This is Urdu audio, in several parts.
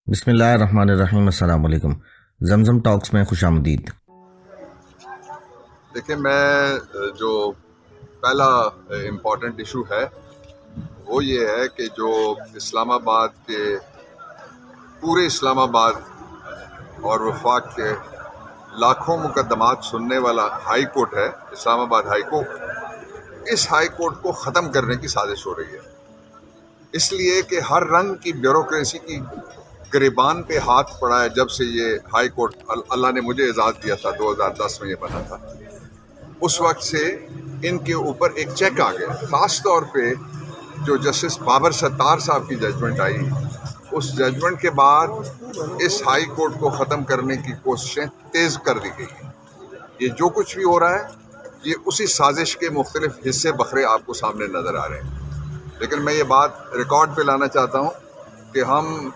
بسم اللہ الرحمن الرحیم۔ السلام علیکم۔ زمزم ٹاکس میں خوش آمدید۔ دیکھیں، میں جو پہلا امپورٹنٹ ایشو ہے وہ یہ ہے کہ جو اسلام آباد کے پورے اسلام آباد اور وفاق کے لاکھوں مقدمات سننے والا ہائی کورٹ ہے، اسلام آباد ہائی کورٹ، اس ہائی کورٹ کو ختم کرنے کی سازش ہو رہی ہے، اس لیے کہ ہر رنگ کی بیوروکریسی کی گریبان پہ ہاتھ پڑا ہے۔ جب سے یہ ہائی کورٹ اللہ نے مجھے اعزاز دیا تھا، 2010 میں یہ بنا تھا، اس وقت سے ان کے اوپر ایک چیک آ گیا۔ خاص طور پہ جو جسٹس بابر ستار صاحب کی ججمنٹ آئی، اس ججمنٹ کے بعد اس ہائی کورٹ کو ختم کرنے کی کوششیں تیز کر دی گئی ہیں۔ یہ جو کچھ بھی ہو رہا ہے، یہ اسی سازش کے مختلف حصے بکھرے آپ کو سامنے نظر آ رہے ہیں۔ لیکن میں یہ بات ریکارڈ پہ لانا چاہتا ہوں کہ ہم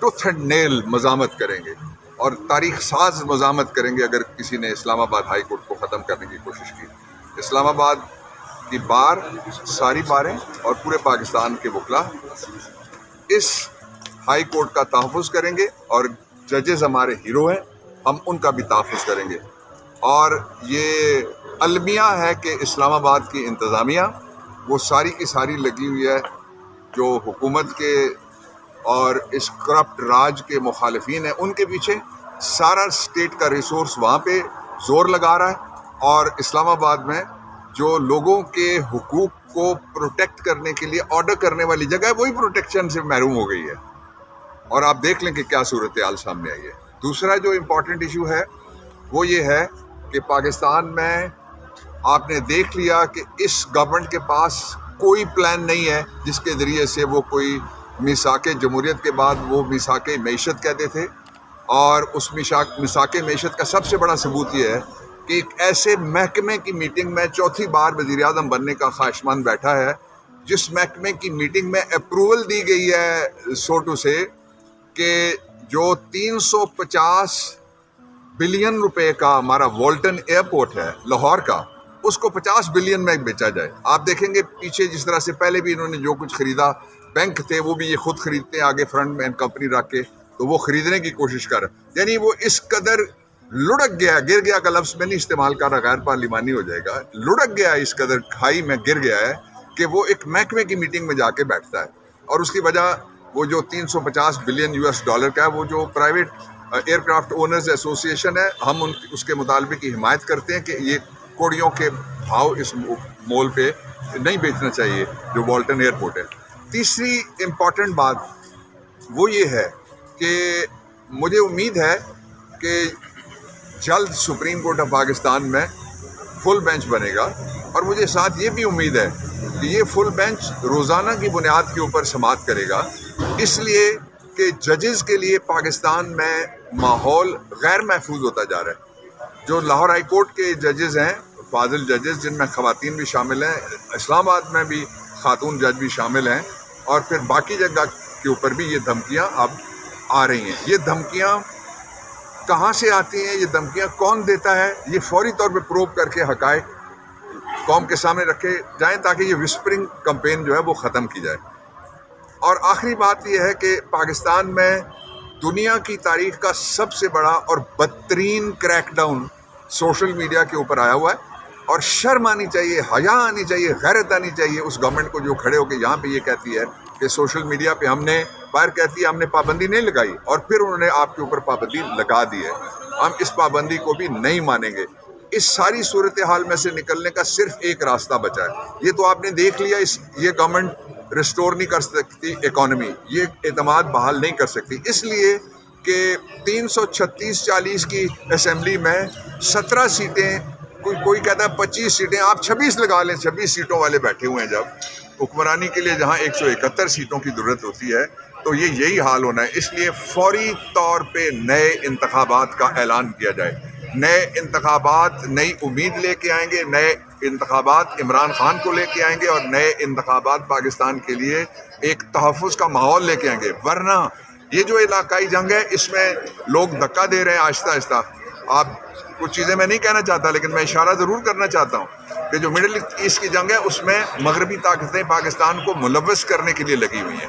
ٹوتھ اینڈ نیل مزاحمت کریں گے اور تاریخ ساز مزاحمت کریں گے اگر کسی نے اسلام آباد ہائی کورٹ کو ختم کرنے کی کوشش کی۔ اسلام آباد کی بار، ساری باریں اور پورے پاکستان کے وکلا اس ہائی کورٹ کا تحفظ کریں گے، اور ججز ہمارے ہیرو ہیں، ہم ان کا بھی تحفظ کریں گے۔ اور یہ المیہ ہے کہ اسلام آباد کی انتظامیہ وہ ساری کی ساری لگی ہوئی ہے جو حکومت کے اور اس کرپٹ راج کے مخالفین ہیں، ان کے پیچھے سارا اسٹیٹ کا ریسورس وہاں پہ زور لگا رہا ہے، اور اسلام آباد میں جو لوگوں کے حقوق کو پروٹیکٹ کرنے کے لیے آرڈر کرنے والی جگہ ہے، وہی پروٹیکشن سے محروم ہو گئی ہے، اور آپ دیکھ لیں کہ کیا صورتحال سامنے آئی ہے۔ دوسرا جو امپورٹنٹ ایشو ہے وہ یہ ہے کہ پاکستان میں آپ نے دیکھ لیا کہ اس گورنمنٹ کے پاس کوئی پلان نہیں ہے جس کے ذریعے سے وہ کوئی میثاق جمہوریت کے بعد وہ میثاق معیشت کہتے تھے، اور اس میثاق معیشت کا سب سے بڑا ثبوت یہ ہے کہ ایک ایسے محکمے کی میٹنگ میں چوتھی بار وزیر اعظم بننے کا خواہشمند بیٹھا ہے، جس محکمے کی میٹنگ میں اپروول دی گئی ہے سوٹو سے کہ جو 350 بلین روپے کا ہمارا والٹن ایئرپورٹ ہے لاہور کا، اس کو 50 بلین میں بیچا جائے۔ آپ دیکھیں گے پیچھے جس طرح سے پہلے بھی انہوں نے جو کچھ خریدا، بینک تھے وہ بھی یہ خود خریدتے ہیں آگے فرنٹ میں کمپنی رکھ کے، تو وہ خریدنے کی کوشش کر رہے، یعنی وہ اس قدر لڑک گیا، گر گیا کا لفظ میں نہیں استعمال کر رہا، غیر پارلیمانی ہو جائے گا، لڑک گیا، اس قدر کھائی میں گر گیا ہے کہ وہ ایک محکمے کی میٹنگ میں جا کے بیٹھتا ہے، اور اس کی وجہ وہ جو 350 بلین US ڈالر کا ہے، وہ جو پرائیویٹ ایئر کرافٹ اونرز ایسوسی ایشن ہے، ہم اس کے مطالبے کی حمایت کرتے ہیں کہ یہ کوڑیوں کے بھاؤ اس مول پہ نہیں بیچنا چاہیے جو والٹن ایئرپورٹ ہے۔ تیسری امپورٹنٹ بات وہ یہ ہے کہ مجھے امید ہے کہ جلد سپریم کورٹ آف پاکستان میں فل بینچ بنے گا، اور مجھے ساتھ یہ بھی امید ہے کہ یہ فل بینچ روزانہ کی بنیاد کے اوپر سماعت کرے گا، اس لیے کہ ججز کے لیے پاکستان میں ماحول غیر محفوظ ہوتا جا رہا ہے۔ جو لاہور ہائی کورٹ کے ججز ہیں، فاضل ججز، جن میں خواتین بھی شامل ہیں، اسلام آباد میں بھی خاتون جج بھی شامل ہیں، اور پھر باقی جگہ کے اوپر بھی یہ دھمکیاں اب آ رہی ہیں۔ یہ دھمکیاں کہاں سے آتی ہیں، یہ دھمکیاں کون دیتا ہے، یہ فوری طور پہ پروب کر کے حقائق قوم کے سامنے رکھے جائیں تاکہ یہ وسپرنگ کمپین جو ہے وہ ختم کی جائے۔ اور آخری بات یہ ہے کہ پاکستان میں دنیا کی تاریخ کا سب سے بڑا اور بدترین کریک ڈاؤن سوشل میڈیا کے اوپر آیا ہوا ہے، اور شرم آنی چاہیے، حیا آنی چاہیے، غیرت آنی چاہیے اس گورنمنٹ کو جو کھڑے ہو کے یہاں پہ یہ کہتی ہے کہ سوشل میڈیا پہ ہم نے باہر کہتی ہے ہم نے پابندی نہیں لگائی، اور پھر انہوں نے آپ کے اوپر پابندی لگا دی ہے۔ ہم اس پابندی کو بھی نہیں مانیں گے۔ اس ساری صورتحال میں سے نکلنے کا صرف ایک راستہ بچا ہے۔ یہ تو آپ نے دیکھ لیا، یہ گورنمنٹ ریسٹور نہیں کر سکتی اکانومی، یہ اعتماد بحال نہیں کر سکتی، اس لیے کہ 336-40 کی اسمبلی میں 17 سیٹیں، کوئی کہتا ہے 25 سیٹیں، آپ 26 لگا لیں، 26 سیٹوں والے بیٹھے ہوئے ہیں جب حکمرانی کے لیے، جہاں 171 سیٹوں کی ضرورت ہوتی ہے، تو یہی حال ہونا ہے۔ اس لیے فوری طور پہ نئے انتخابات کا اعلان کیا جائے۔ نئے انتخابات نئی امید لے کے آئیں گے، نئے انتخابات عمران خان کو لے کے آئیں گے، اور نئے انتخابات پاکستان کے لیے ایک تحفظ کا ماحول لے کے آئیں گے۔ ورنہ یہ جو علاقائی جنگ ہے، اس میں لوگ دھکا دے رہے ہیں آہستہ آہستہ۔ آپ کچھ چیزیں میں نہیں کہنا چاہتا، لیکن میں اشارہ ضرور کرنا چاہتا ہوں کہ جو مڈل ایسٹ کی جنگ ہے، اس میں مغربی طاقتیں پاکستان کو ملوث کرنے کے لیے لگی ہوئی ہیں۔